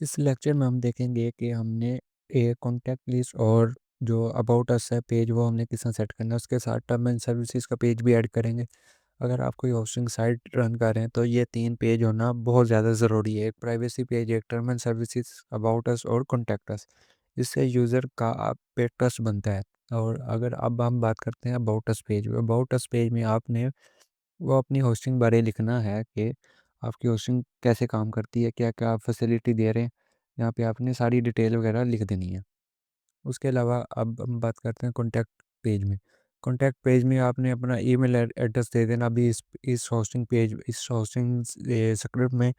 इस लेक्चर में हम देखेंगे कि हमने एक कॉन्टैक्ट लिस्ट और जो अबाउट अस है पेज वो हमने किस तरह सेट करना है। उसके साथ टर्म एंड सर्विसेज का पेज भी ऐड करेंगे। अगर आप कोई होस्टिंग साइट रन कर रहे हैं तो ये 3 पेज होना बहुत ज़्यादा ज़रूरी है। एक प्राइवेसी पेज, एक term and services, about us और कॉन्टैक्ट अस। इससे यूज़र का आप पे ट्रस्ट बनता है। और अगर अब हम बात करते हैं अबाउट अस पेज में। अबाउट अस पेज में आपने वो अपनी होस्टिंग बारे लिखना है कि आपकी होस्टिंग कैसे काम करती है, क्या-क्या आप फैसिलिटी दे रहे हैं। यहाँ पे आपने सारी डिटेल वगैरह लिख देनी है। उसके अलावा अब हम बात करते हैं कॉन्टैक्ट पेज में। कॉन्टैक्ट पेज में आपने अपना ईमेल एड्रेस दे देना। अभी इस होस्टिंग स्क्रिप्ट में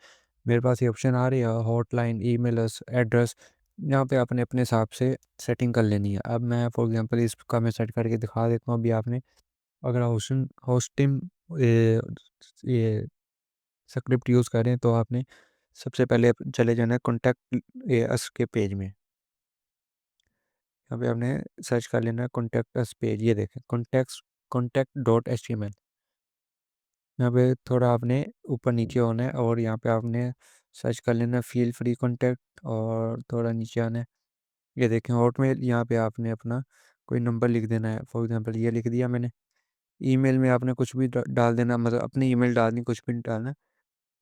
मेरे पास ये ऑप्शन आ रही है हॉटलाइन, ईमेल एड्रेस। यहाँ पे आपने अपने हिसाब से सेटिंग कर लेनी है। अब मैं फॉर एग्जांपल इसका मैं सेट करके दिखा देता हूँ। अभी आपने अगर होस्टिंग होस्टिंग ये स्क्रिप्ट यूज़ करें तो आपने सबसे पहले चले जाना है कॉन्टैक्ट अस के पेज में। यहाँ पे आपने सर्च कर लेना है कॉन्टैक्ट अस पेज। ये देखें contact dot H T M L. यहाँ पे थोड़ा आपने ऊपर नीचे होना है और यहाँ पे आपने सर्च कर लेना है फील फ्री कॉन्टैक्ट और थोड़ा नीचे आना है। ये देखें हॉटमेल। यहाँ पे आपने अपना कोई नंबर लिख देना है। फॉर एग्जांपल ये लिख दिया मैंने। ईमेल में आपने कुछ भी डाल देना, मतलब अपनी ईमेल डालनी, कुछ भी नहीं डालना,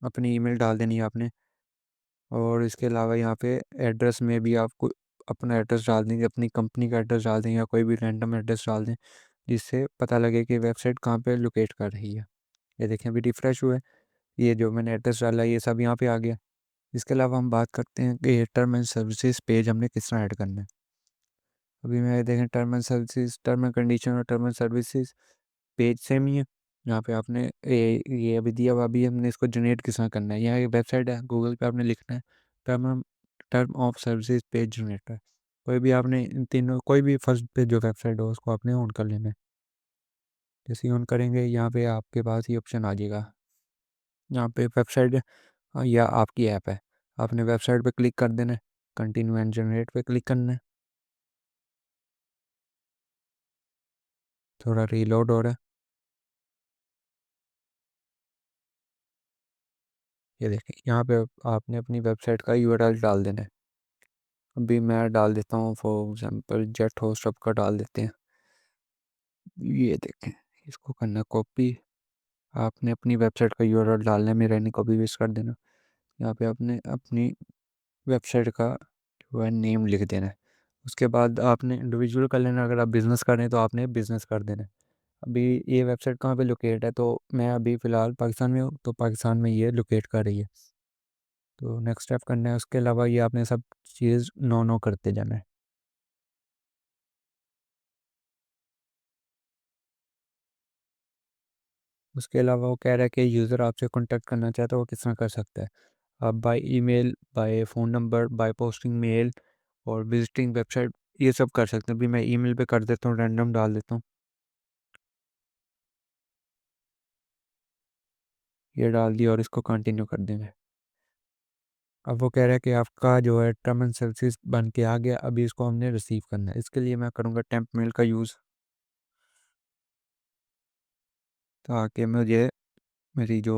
अपनी ईमेल डाल देनी है आपने। और इसके अलावा यहाँ पे एड्रेस में भी आपको अपना एड्रेस डाल देंगे, अपनी कंपनी का एड्रेस डाल दें या कोई भी रैंडम एड्रेस डाल दें जिससे पता लगे कि वेबसाइट कहाँ पे लोकेट कर रही है। ये देखें अभी रिफ़्रेश हुआ है। ये जो मैंने एड्रेस डाला है ये सब यहाँ पे आ गया। इसके अलावा हम बात करते हैं कि ये टर्म एंड सर्विसेज पेज हमने किस तरह ऐड करना है। अभी मैं देखें term and services, term and condition और term and services page same ही है। यहाँ पे आपने ये अभी दिया हुआ, अभी हमने इसको जनरेट किस तरह करना है। यहाँ एक वेबसाइट है, गूगल पे आपने लिखना है term term of services page generator. कोई भी आपने इन तीनों कोई भी फर्स्ट पे जो वेबसाइट हो उसको आपने ऑन कर लेना है। जैसे ही ऑन करेंगे यहाँ पे आपके पास ये ऑप्शन आ जाएगा। यहाँ पे वेबसाइट या आपकी ऐप है, आपने वेबसाइट पे क्लिक कर देना है, कंटिन्यू एंड जनरेट पे क्लिक करना है। थोड़ा रीलोड हो रहा है। ये देखिए यहाँ पे आपने अपनी वेबसाइट का यूआरएल डाल देना है। अभी मैं डाल देता हूँ फॉर एग्जांपल जेट होस्ट का डाल देते हैं। ये देखें, इसको करना कॉपी। आपने अपनी वेबसाइट का यूआरएल डालना है, मेरा नहीं कॉपी पेस्ट कर देना। यहाँ पे आपने अपनी वेबसाइट का जो है नेम लिख देना है। उसके बाद आपने इंडिविजुअल कर लेना, अगर आप बिज़नेस कर रहे हैं तो आपने बिज़नेस कर देना है। अभी ये वेबसाइट कहाँ पे लोकेट है, तो मैं अभी फ़िलहाल पाकिस्तान में हूँ तो पाकिस्तान में ये लोकेट कर रही है। तो नेक्स्ट स्टेप करना है। उसके अलावा ये आपने सब चीज़ नो नो करते जाना है। उसके अलावा वो कह रहा है कि यूज़र आपसे कॉन्टैक्ट करना चाहे तो वो किस तरह कर सकता है। आप by email, by phone number, by posting mail और विजिटिंग वेबसाइट ये सब कर सकते हैं। अभी मैं ईमेल पे कर देता हूँ, रैंडम डाल देता हूँ। ये डाल दिया और इसको कंटिन्यू कर देंगे। अब वो कह रहा है कि आपका जो है टर्म एंड सर्विसेज बन के आ गया, अभी इसको हमने रिसीव करना है। इसके लिए मैं करूँगा टेम्प मेल का यूज़, ताकि मुझे मेरी जो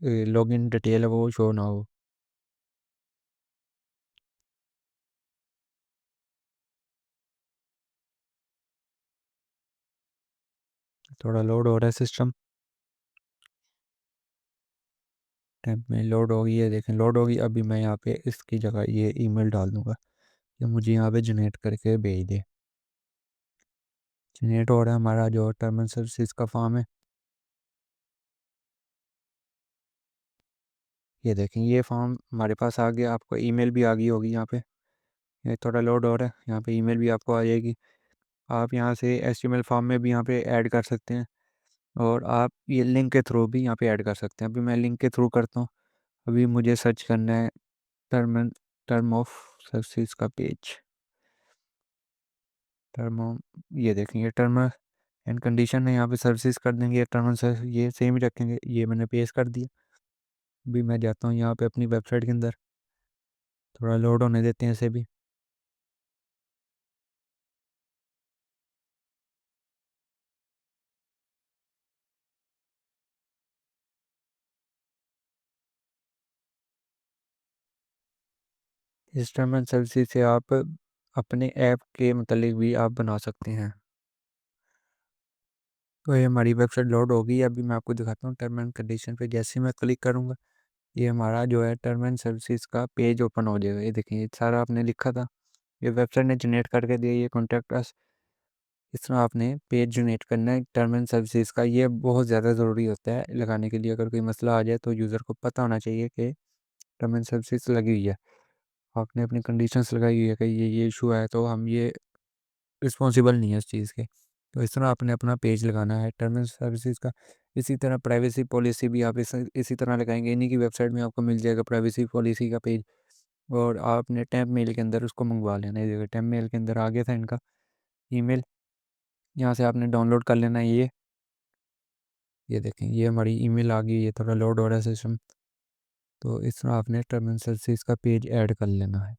लॉगिन डिटेल है वो शो ना हो। थोड़ा लोड हो रहा है सिस्टम। टेम्प में लोड हो गई है, देखें लोड हो गई। अभी मैं यहाँ पे इसकी जगह ये ईमेल डाल दूँगा कि मुझे यहाँ पे जनरेट करके भेज दे। जनरेट हो रहा है हमारा जो टर्म एंड सर्विसेज का फॉर्म है। ये देखें ये फॉर्म हमारे पास आ गया। आपको ईमेल भी आ गई होगी यहाँ पे। ये थोड़ा लोड हो रहा है, यहाँ पे ईमेल भी आपको आ जाएगी। आप यहाँ से एचटीएमएल फॉर्म में भी यहाँ पे ऐड कर सकते हैं और आप ये लिंक के थ्रू भी यहाँ पे ऐड कर सकते हैं। अभी मैं लिंक के थ्रू करता हूँ। अभी मुझे सर्च करना है टर्म टर्म ऑफ सर्विसेज का पेज। टर्म ये देखें ये टर्म एंड कंडीशन है, यहाँ पे सर्विसेज कर देंगे। टर्म ये सेम ही रखेंगे। ये मैंने पेस्ट कर दिया। अभी मैं जाता हूँ यहाँ पे अपनी वेबसाइट के अंदर, थोड़ा लोड होने देते हैं इसे भी। इस टर्म एंड सर्विसेज से आप अपने ऐप के मतलब भी आप बना सकते हैं। तो ये हमारी वेबसाइट लोड होगी। अभी मैं आपको दिखाता हूँ टर्म एंड कंडीशन पे जैसे ही मैं क्लिक करूँगा, ये हमारा जो है टर्म एंड सर्विसेज का पेज ओपन हो जाएगा। ये देखिए, ये सारा आपने लिखा था, ये वेबसाइट ने जनरेट करके दिया। ये कॉन्टैक्ट अस, इस तरह आपने पेज जनरेट करना है टर्म एंड सर्विसेज का। ये बहुत ज़्यादा ज़रूरी होता है लगाने के लिए। अगर कोई मसला आ जाए तो यूज़र को पता होना चाहिए कि टर्म एंड सर्विसेज लगी हुई है, आपने अपनी कंडीशंस लगाई हुई है कि ये इशू है, तो हम ये रिस्पॉन्सिबल नहीं है इस चीज़ के। तो इस तरह आपने अपना पेज लगाना है टर्म एंड सर्विसेज का। इसी तरह प्राइवेसी पॉलिसी भी आप इसी तरह लगाएंगे। इन्हीं की वेबसाइट में आपको मिल जाएगा प्राइवेसी पॉलिसी का पेज, और आपने टैब मेल के अंदर उसको मंगवा लेना है। टैब मेल के अंदर आ गया था इनका ईमेल, यहाँ से आपने डाउनलोड कर लेना है। ये देखें, ये हमारी ईमेल आ गई। ये थोड़ा लोड हो रहा है सिस्टम। तो इस तरह आपने टर्म एंड सर्विसेज का पेज ऐड कर लेना है।